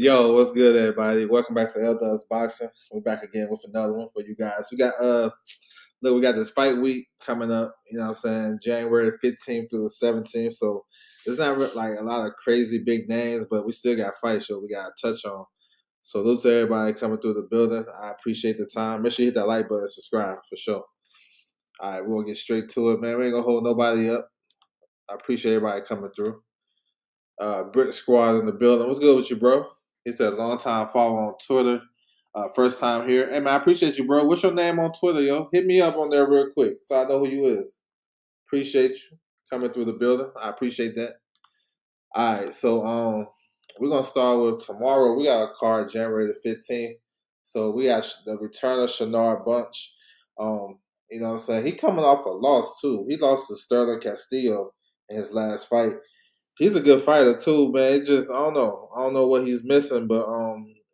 Yo, what's good, everybody? Welcome back to L Dubs Boxing. We're back again with another one for you guys. We got this fight week coming up. You know what I'm saying? January 15th through the 17th. So it's not like a lot of crazy big names, but we still got fight show we got to touch on. So salute to everybody coming through the building. I appreciate the time. Make sure you hit that like button and subscribe for sure. All right, we're gonna get straight to it, man. We ain't gonna hold nobody up. I appreciate everybody coming through. Brick Squad in the building. What's good with you, bro? He said, long time follow on Twitter. First time here. Hey, man, I appreciate you, bro. What's your name on Twitter, yo? Hit me up on there real quick so I know who you is. Appreciate you coming through the building. I appreciate that. All right, so we're going to start with tomorrow. We got a card January the 15th. So we got the return of Shanard Bunch. You know what I'm saying? He coming off a loss, too. He lost to Sterling Castillo in his last fight. He's a good fighter too, man. It just I don't know. I don't know what he's missing, but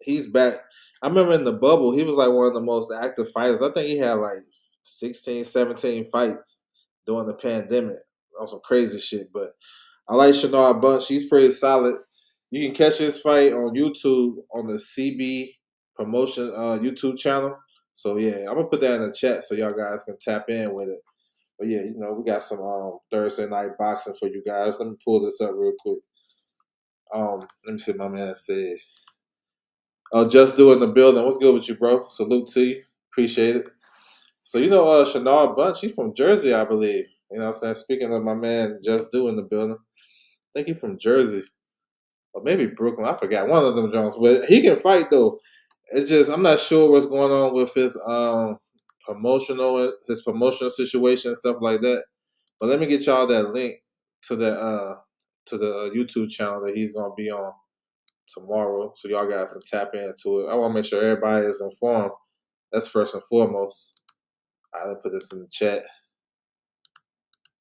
he's back. I remember in the bubble, he was like one of the most active fighters. I think he had like 16, 17 fights during the pandemic. On some crazy shit. But I like Shanard Bunch. He's pretty solid. You can catch his fight on YouTube on the CB Promotion YouTube channel. So yeah, I'm gonna put that in the chat so y'all guys can tap in with it. But yeah, you know, we got some Thursday night boxing for you guys. Let me pull this up real quick. Let me see what my man said. Just doing the building. What's good with you, bro? Salute to you. Appreciate it. So you know Shanard Bunch, he's from Jersey, I believe. You know what I'm saying? Speaking of my man Just doing the building. I think he's from Jersey. Or maybe Brooklyn. I forgot. One of them Jones. But he can fight though. It's just I'm not sure what's going on with his promotional situation and stuff like that. But let me get y'all that link to the YouTube channel that he's gonna be on tomorrow, so y'all guys can tap into it. I want to make sure everybody is informed. That's first and foremost. All right, let me put this in the chat.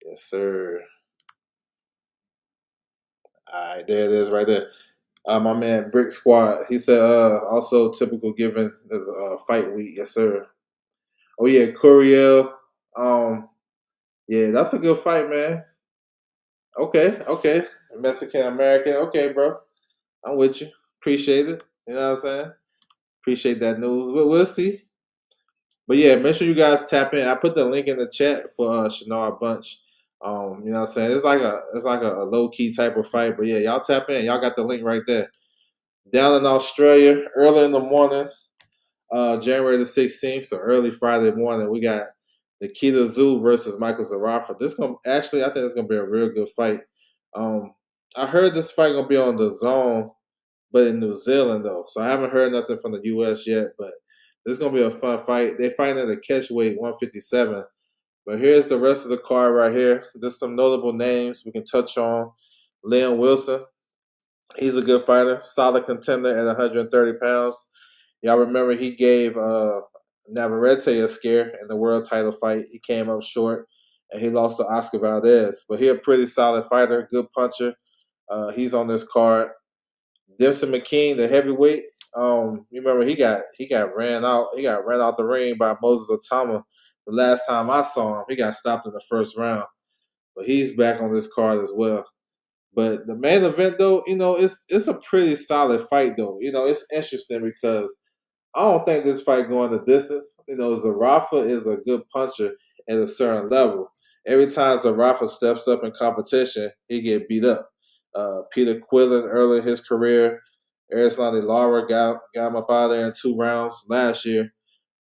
Yes, sir. All right, there it is, right there. My man Brick Squad. He said, also typical given the fight week. Yes, sir. Oh yeah, Curiel. Yeah, that's a good fight, man. Okay. Mexican American. Okay, bro. I'm with you. Appreciate it. You know what I'm saying? Appreciate that news. We'll see. But yeah, make sure you guys tap in. I put the link in the chat for Shanard Bunch. You know what I'm saying? It's like a low key type of fight. But yeah, y'all tap in. Y'all got the link right there. Down in Australia, early in the morning, January the 16th, so early Friday morning, we got Nikita Zoo versus Michael Zarafa. I think it's gonna be a real good fight. I heard this fight gonna be on the Zone, but in New Zealand though. So I haven't heard nothing from the US yet, but this is gonna be a fun fight. They fighting at the catch weight 157. But here's the rest of the card right here. There's some notable names we can touch on. Liam Wilson, he's a good fighter, solid contender at 130 pounds. Y'all remember he gave Navarrete a scare in the world title fight. He came up short and he lost to Oscar Valdez. But he's a pretty solid fighter, good puncher. He's on this card. Dempsey McKean, the heavyweight. You remember he got ran out. He got ran out the ring by Moses Otama. The last time I saw him, he got stopped in the first round. But he's back on this card as well. But the main event, though, you know, it's a pretty solid fight, though. You know, it's interesting because I don't think this fight going the distance. You know, Zarafa is a good puncher at a certain level. Every time Zarafa steps up in competition, he get beat up. Peter Quillen early in his career, Arislani Lara got him up out of there in 2 rounds last year,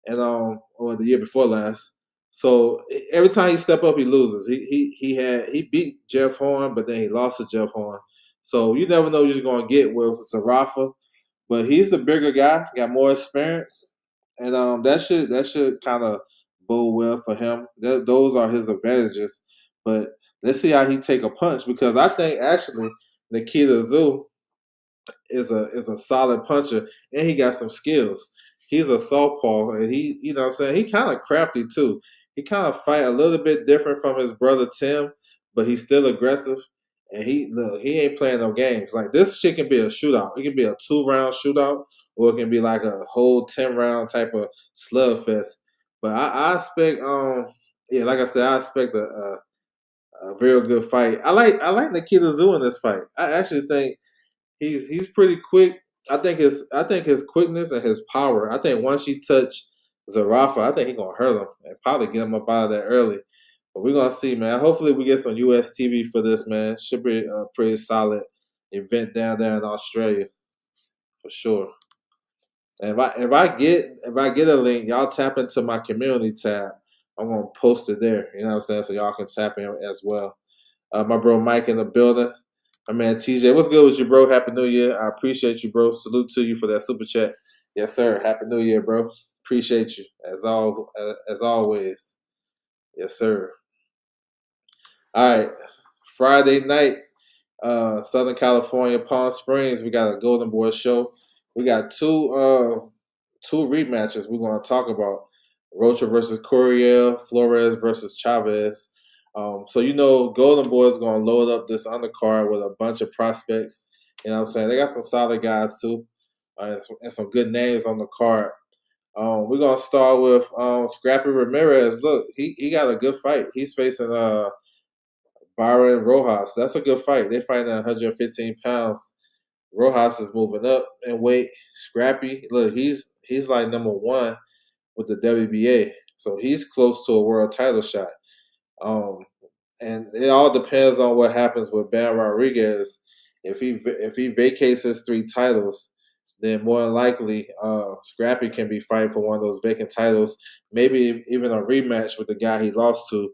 and or the year before last. So every time he step up, he loses. He beat Jeff Horn, but then he lost to Jeff Horn. So you never know what you're gonna get with Zarafa. But he's the bigger guy, got more experience, and that should kind of bode well for him. Those are his advantages. But let's see how he take a punch because I think actually Nikita Zoo is a solid puncher and he got some skills. He's a southpaw and he you know what I'm saying he kind of crafty too. He kind of fight a little bit different from his brother Tim, but he's still aggressive. And he ain't playing no games. Like this shit can be a shootout. It can be a 2 round shootout, or it can be like a whole 10 round type of slugfest. But I expect yeah, like I said, I expect a very good fight. I like Nikita Zoo in this fight. I actually think he's pretty quick. I think his quickness and his power. I think once he touch Zarafa, I think he gonna hurt him and probably get him up out of there early. But we're gonna see, man. Hopefully we get some US TV for this, man. Should be a pretty solid event down there in Australia for sure. And if I get a link, y'all tap into my community tab. I'm gonna post it there. You know what I'm saying? So y'all can tap in as well. My bro Mike in the building. My man TJ, what's good with you, bro? Happy New Year. I appreciate you, bro. Salute to you for that super chat. Yes, sir. Happy New Year, bro. Appreciate you as always. Yes, sir. All right. Friday night, Southern California, Palm Springs. We got a Golden Boy show. We got two rematches we're going to talk about. Rocha versus Courier, Flores versus Chavez. So Golden Boy is going to load up this undercard with a bunch of prospects. You know what I'm saying? They got some solid guys too, and some good names on the card. We're gonna start with Scrappy Ramirez. Look, he got a good fight. He's facing Byron Rojas. That's a good fight. They're fighting at 115 pounds. Rojas is moving up in weight. Scrappy, look, he's like number one with the WBA, so he's close to a world title shot. Um, and it all depends on what happens with Ben Rodriguez. If he vacates his three titles, then more than likely, Scrappy can be fighting for one of those vacant titles. Maybe even a rematch with the guy he lost to,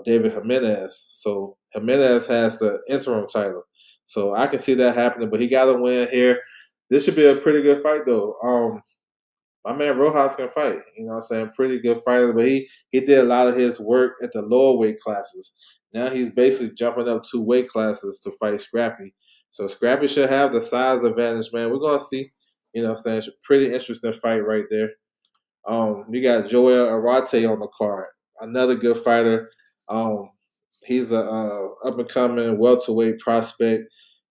David Jimenez. So Jimenez has the interim title. So I can see that happening, but he got to win here. This should be a pretty good fight, though. My man Rojas can fight. You know what I'm saying? Pretty good fighter, but he did a lot of his work at the lower weight classes. Now he's basically jumping up two weight classes to fight Scrappy. So Scrappy should have the size advantage, man. We're gonna see. You know what I'm saying? It's a pretty interesting fight right there. You got Joel Arate on the card, another good fighter. Um, he's a up and coming welterweight prospect.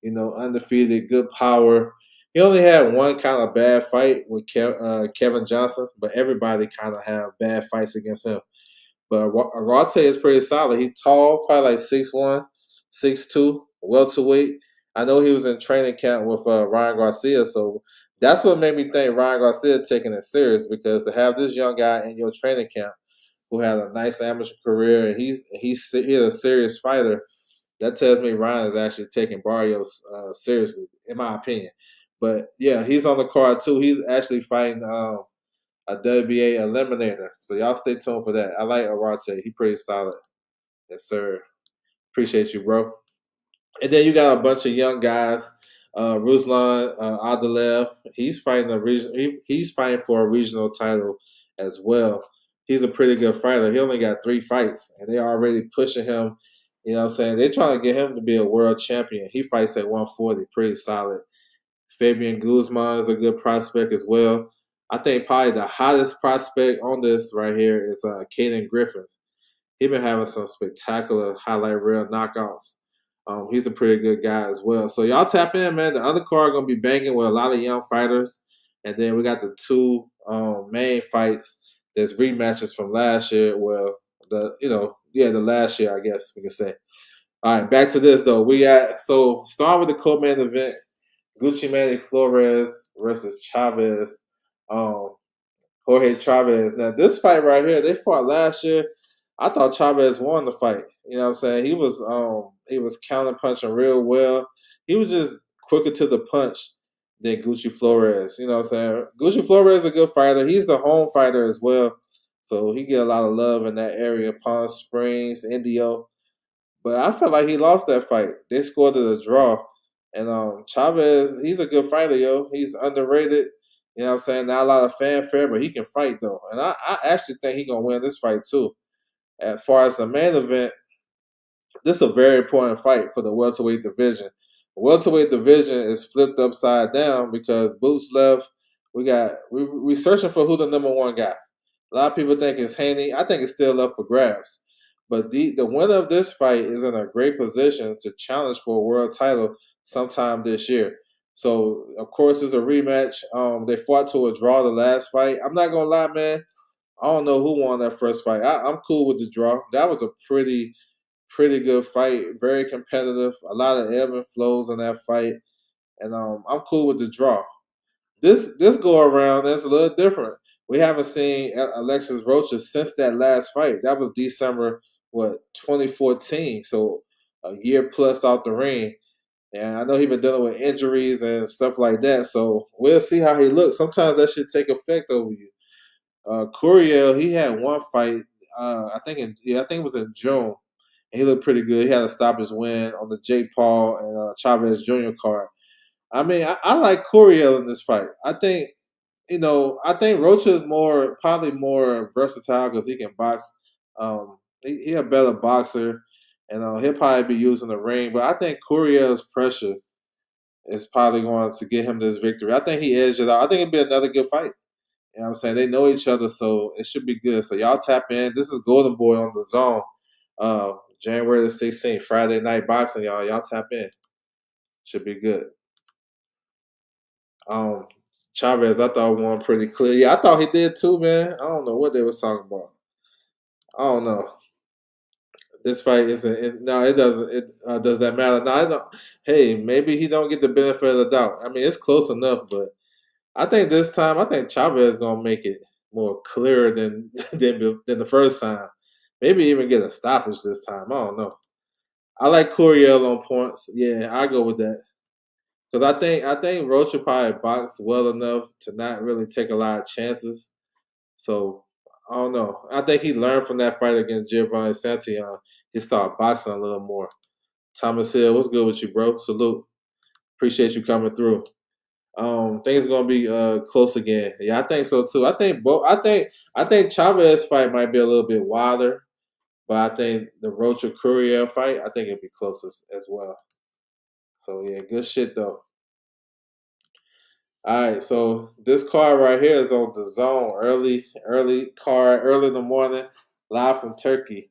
Undefeated, good power. He only had one kind of bad fight with Kevin Johnson, but everybody kind of have bad fights against him. But Arate is pretty solid. He's tall, probably like 6'1", 6'2", welterweight. I know he was in training camp with Ryan Garcia, so that's what made me think Ryan Garcia taking it serious, because to have this young guy in your training camp who had a nice amateur career and he's a serious fighter, that tells me Ryan is actually taking Barrios seriously, in my opinion. But yeah, he's on the card too. He's actually fighting a WBA eliminator. So y'all stay tuned for that. I like Arate. He pretty solid. Yes, sir. Appreciate you, bro. And then you got a bunch of young guys. Ruslan Adalev. He's fighting he's fighting for a regional title as well. He's a pretty good fighter. He only got 3 fights, and they're already pushing him. You know what I'm saying? They're trying to get him to be a world champion. He fights at 140, pretty solid. Fabian Guzman is a good prospect as well. I think probably the hottest prospect on this right here is Caden Griffins. He's been having some spectacular highlight reel knockouts. He's a pretty good guy as well. So y'all tap in, man. The undercard gonna be banging with a lot of young fighters, and then we got the two main fights. There's rematches from last year. Well, the last year, I guess we can say. All right, back to this though. Start with the co-main event. Gucci Manny Flores versus Chavez. Um, Jorge Chavez. Now this fight right here, they fought last year. I thought Chavez won the fight. You know what I'm saying? He was counter punching real well. He was just quicker to the punch than Gucci Flores. You know what I'm saying? Gucci Flores is a good fighter. He's the home fighter as well. So he get a lot of love in that area. Palm Springs, Indio. But I felt like he lost that fight. They scored it a draw. And Chavez, he's a good fighter, yo. He's underrated. You know what I'm saying? Not a lot of fanfare, but he can fight, though. And I actually think he's going to win this fight, too. As far as the main event, this is a very important fight for the welterweight division. The welterweight division is flipped upside down because Boots left. We searching for who the number one guy. A lot of people think it's Haney. I think it's still up for grabs. But the winner of this fight is in a great position to challenge for a world title sometime this year. So of course it's a rematch. They fought to a draw the last fight. I'm not gonna lie, man. I don't know who won that first fight. I'm cool with the draw. That was a pretty good fight. Very competitive. A lot of ebb and flows in that fight. and I'm cool with the draw. This go around that's a little different. We haven't seen Alexis Rocha since that last fight. That was December 2014. So a year plus out the ring. And I know he's been dealing with injuries and stuff like that. So we'll see how he looks. Sometimes that should take effect over you. Curiel, he had one fight. I think it was in June. And he looked pretty good. He had a stoppage win on the Jake Paul and Chavez Jr. card. I mean, I like Curiel in this fight. I think Rocha is probably more versatile because he can box. He a better boxer, and he'll probably be using the ring. But I think Curiel's pressure is probably going to get him this victory. I think he edged it out. I think it'd be another good fight. You know what I'm saying? They know each other, so it should be good. So y'all tap in. This is Golden Boy on the Zone. January the 16th, Friday night boxing, y'all. Y'all tap in. Should be good. Um, Chavez, I thought won pretty clear. Yeah, I thought he did too, man. I don't know what they was talking about. I don't know. This fight isn't. No, it doesn't. It does that matter? No, I don't. Hey, maybe he don't get the benefit of the doubt. I mean, it's close enough, but I think this time, I think Chavez is gonna make it more clear than than the first time. Maybe even get a stoppage this time. I don't know. I like Curiel on points. Yeah, I go with that because I think Rocha probably boxed well enough to not really take a lot of chances. So I don't know. I think he learned from that fight against Giovanni Santillan. He started boxing a little more. Thomas Hill, what's good with you, bro? Salute. Appreciate you coming through. Think it's gonna be close again. Yeah, I think so too. I think both. I think Chavez fight might be a little bit wilder, but I think the Rocha Courier fight, I think it'd be close as well. So yeah, good shit though. All right, so this card right here is on the Zone. Early card, early in the morning, live from Turkey.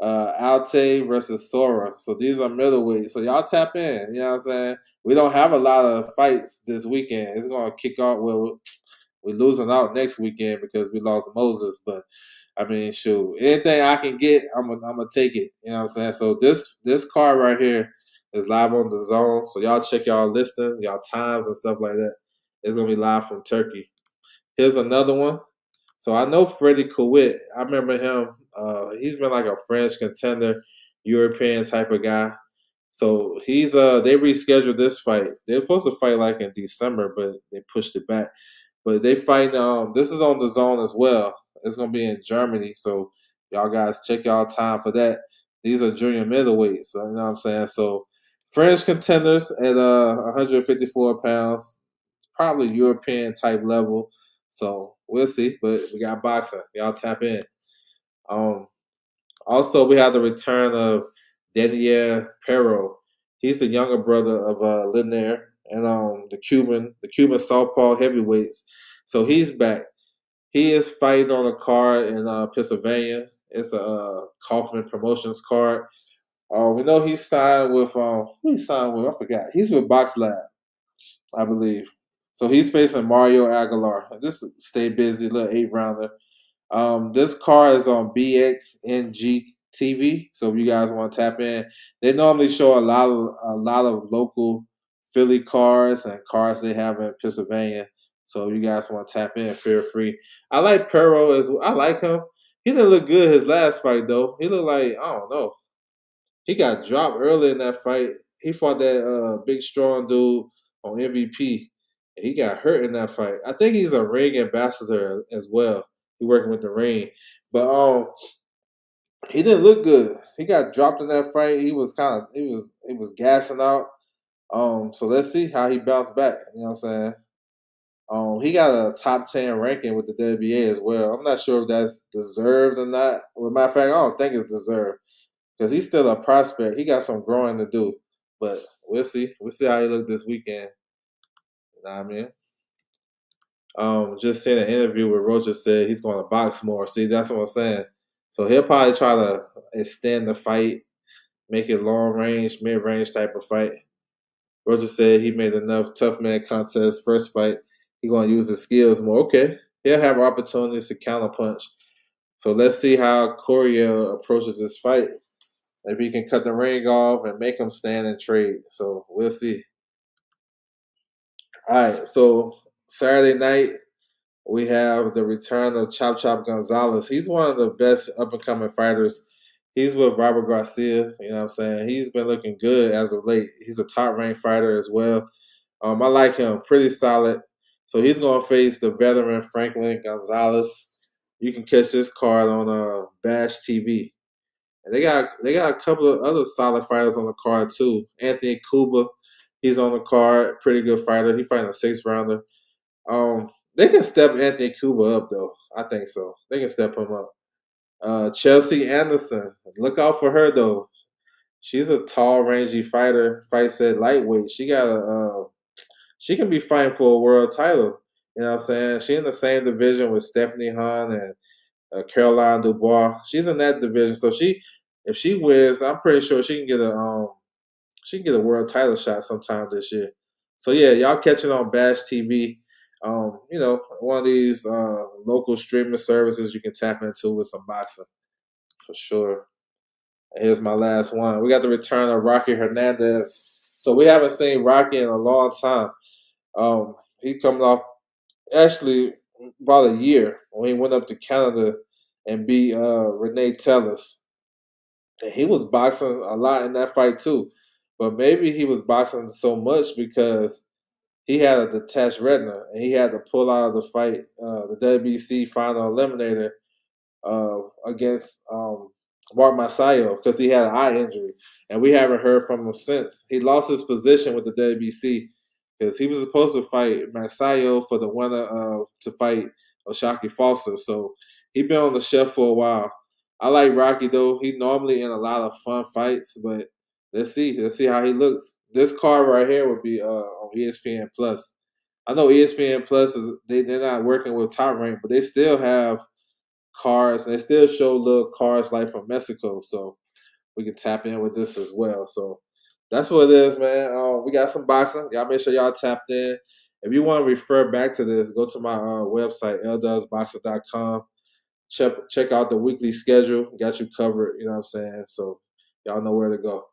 Alte versus Sora. So these are middleweight. So y'all tap in. You know what I'm saying? We don't have a lot of fights this weekend. It's gonna kick off. Well, we're losing out next weekend because we lost Moses. But I mean, shoot, anything I can get, I'm gonna take it. You know what I'm saying? So this card right here is live on the Zone. So y'all check y'all listing, y'all times and stuff like that. It's gonna be live from Turkey. Here's another one. So I know Freddie Kowit. I remember him. He's been like a French contender, European type of guy. So they rescheduled this fight. They're supposed to fight like in December, but they pushed it back. But they fight. This is on the Zone as well. It's gonna be in Germany. So y'all guys check y'all time for that. These are junior middleweights. So you know what I'm saying. So French contenders at 154 pounds, probably European type level. So we'll see. But we got boxing. Y'all tap in. Um, Also, we have the return of Daniel Pero. He's the younger brother of Linaire and the Cuban southpaw heavyweights. So he's back. He is fighting on a card in Pennsylvania. It's a Kaufman Promotions card. We know he signed with who he signed with. I forgot. He's with Box Lab, I believe. So he's facing Mario Aguilar. Just stay busy, little 8 rounder. This car is on BXNG TV, so if you guys want to tap in, they normally show a lot of local Philly cars and cars they have in Pennsylvania. So if you guys want to tap in, feel free. I like Perro I like him. He didn't look good his last fight though. He looked like I don't know. He got dropped early in that fight. He fought that big strong dude on MVP. He got hurt in that fight. I think he's a ring ambassador as well. He working with the ring, but he didn't look good. He got dropped in that fight. He was gassing out. So let's see how he bounced back. You know what I'm saying? He got a top 10 ranking with the WBA as well. I'm not sure if that's deserved or not. Well, matter of fact, I don't think it's deserved because he's still a prospect. He got some growing to do, but we'll see. We'll see how he look this weekend. You know what I mean? Just seeing an interview where Roger said he's going to box more. See, that's what I'm saying. So he'll probably try to extend the fight, make it long range, mid range type of fight. Roger said he made enough tough man contest first fight. He going to use his skills more. Okay, he'll have opportunities to counterpunch. So let's see how Courier approaches this fight. If he can cut the ring off and make him stand and trade. So we'll see. All right, so Saturday night we have the return of Chop Chop Gonzalez. He's one of the best up and coming fighters. He's with Robert Garcia. You know what I'm saying? He's been looking good as of late. He's a top ranked fighter as well. I like him, pretty solid. So he's gonna face the veteran Franklin Gonzalez. You can catch this card on Bash TV. And they got a couple of other solid fighters on the card too. Anthony Cuba, he's on the card, pretty good fighter. He fighting a 6 rounder. They can step Anthony Cuba up though. I think so. They can step him up. Chelsea Anderson, look out for her though. She's a tall, rangy fighter. Fights at lightweight. She can be fighting for a world title. You know what I'm saying? She in the same division with Stephanie Hahn and Caroline Dubois. She's in that division, so if she wins, I'm pretty sure she can get a world title shot sometime this year. So yeah, y'all catching on Bash TV. One of these local streaming services you can tap into with some boxing for sure. And here's my last one. We got the return of Rocky Hernandez. So we haven't seen Rocky in a long time. He coming off actually about a year when he went up to Canada and beat Renee Tellis. And he was boxing a lot in that fight too. But maybe he was boxing so much because he had a detached retina and he had to pull out of the fight, the WBC final eliminator against Mark Masayo because he had an eye injury, and we haven't heard from him since. He lost his position with the WBC because he was supposed to fight Masayo for the winner to fight Oshaki Foster. So he been on the shelf for a while. I like Rocky though. He normally in a lot of fun fights, but let's see. Let's see how he looks. This card right here would be on ESPN Plus. I know ESPN Plus is they're not working with Top Rank, but they still have cars, and they still show little cars like from Mexico, so we can tap in with this as well. So that's what it is, man. We got some boxing. Y'all make sure y'all tapped in. If you want to refer back to this, go to my website, ldubsboxer.com. Check out the weekly schedule. Got you covered, you know what I'm saying? So y'all know where to go.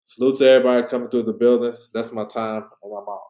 Salute to everybody coming through the building. That's my time, and I'm out.